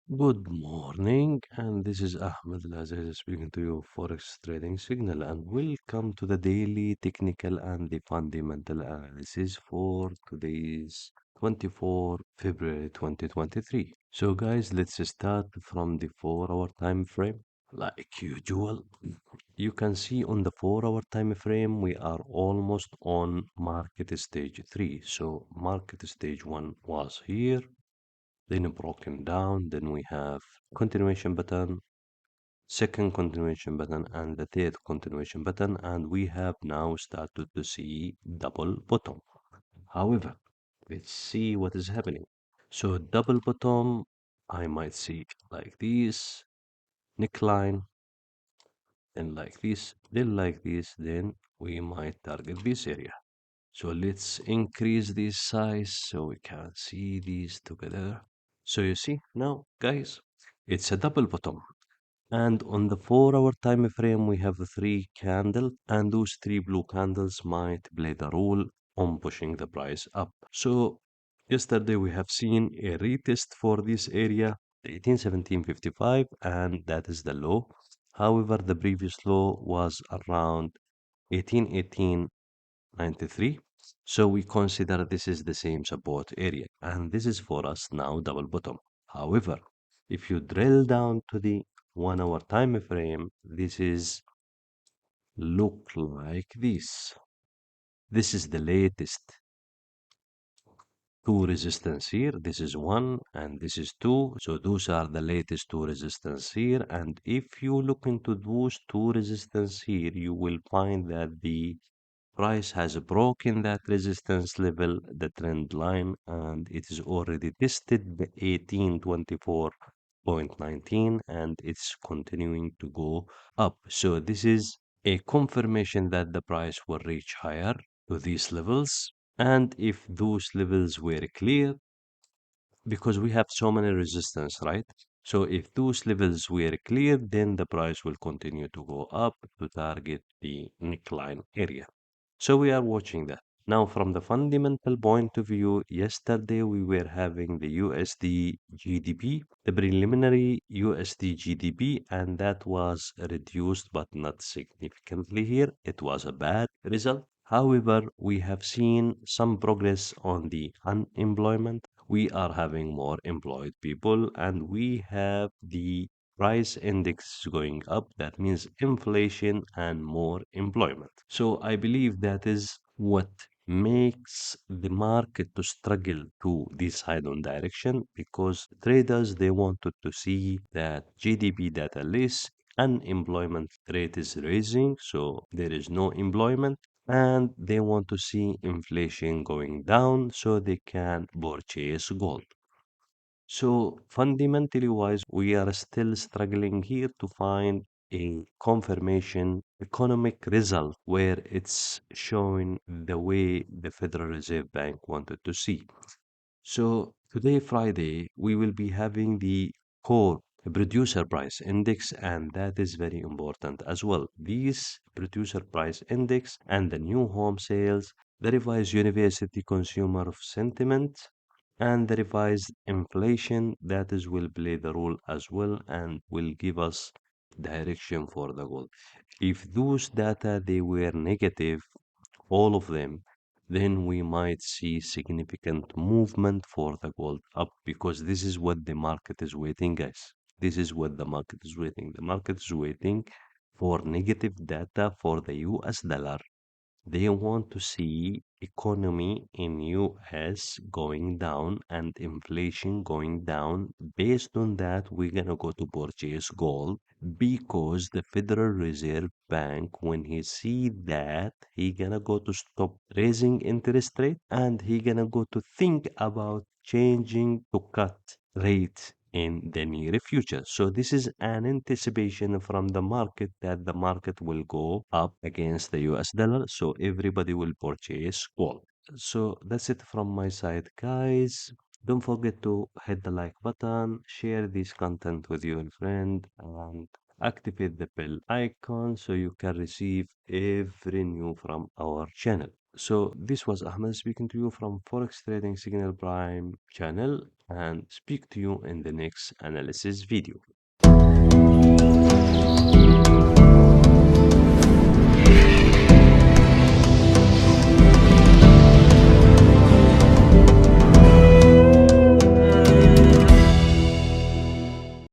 Good morning, and this is Ahmed Al-Aziz speaking to you, Forex Trading Signal, and welcome to the daily technical and the fundamental analysis for today's 24 February 2023. So, guys, let's start from the 4 hour time frame. Like usual, you can see on the 4 hour time frame, we are almost on market stage 3. So, market stage 1 was here, then broken down, then we have continuation button, second continuation button, and the third continuation button, and we have now started to see double bottom. However, let's see what is happening. So double bottom, I might see it like this, neckline, then like this, then we might target this area. So let's increase this size so we can see these together. So you see now, guys, it's a double bottom. And on the 4 hour time frame, we have three candles, and those three blue candles might play the role on pushing the price up. So yesterday we have seen a retest for this area, 1817.55, and that is the low. However, the previous low was around 1818.93. So we consider this is the same support area, and this is for us now double bottom. However, if you drill down to the 1 hour time frame, this is look like this. This is the latest two resistance here. This is one and this is two. So those are the latest two resistance here. And if you look into those two resistance here, you will find that the price has broken that resistance level, the trend line, and it is already tested the 1824.19 and it's continuing to go up. So this is a confirmation that the price will reach higher to these levels. And if those levels were clear, because we have so many resistance, right? So if those levels were clear, then the price will continue to go up to target the neckline area. So we are watching that. Now, from the fundamental point of view, yesterday we were having the USD GDP, the preliminary USD GDP, and that was reduced but not significantly here. It was a bad result. However, we have seen some progress on the unemployment. We are having more employed people, and we have the price index going up. That means inflation and more employment. So I believe that is what makes the market to struggle to decide on direction because traders they wanted to see that GDP data less, unemployment rate is rising, so there is no employment, and they want to see inflation going down so they can purchase gold. So fundamentally wise, we are still struggling here to find a confirmation economic result where it's showing the way the Federal Reserve Bank wanted to see. So today, Friday, we will be having the core producer price index, and that is very important as well. These producer price index and the new home sales, the revised university consumer sentiment, and the revised inflation that is will play the role as well and will give us direction for the gold. If those data they were negative, all of them, then we might see significant movement for the gold up because this is what the market is waiting, guys. This is what the market is waiting. The market is waiting for negative data for the US dollar. They want to see economy in US going down and inflation going down. Based on that, we're gonna go to purchase gold because the Federal Reserve Bank, when he see that, he gonna go to stop raising interest rate and he gonna go to think about changing to cut rate in the near future. So this is an anticipation from the market that the market will go up against the US dollar. So everybody will purchase gold. So that's it from my side, guys. Don't forget to hit the like button, share this content with your friend, and activate the bell icon so you can receive every new from our channel. So this was Ahmed speaking to you from Forex Trading Signal Prime channel, and speak to you in the next analysis video.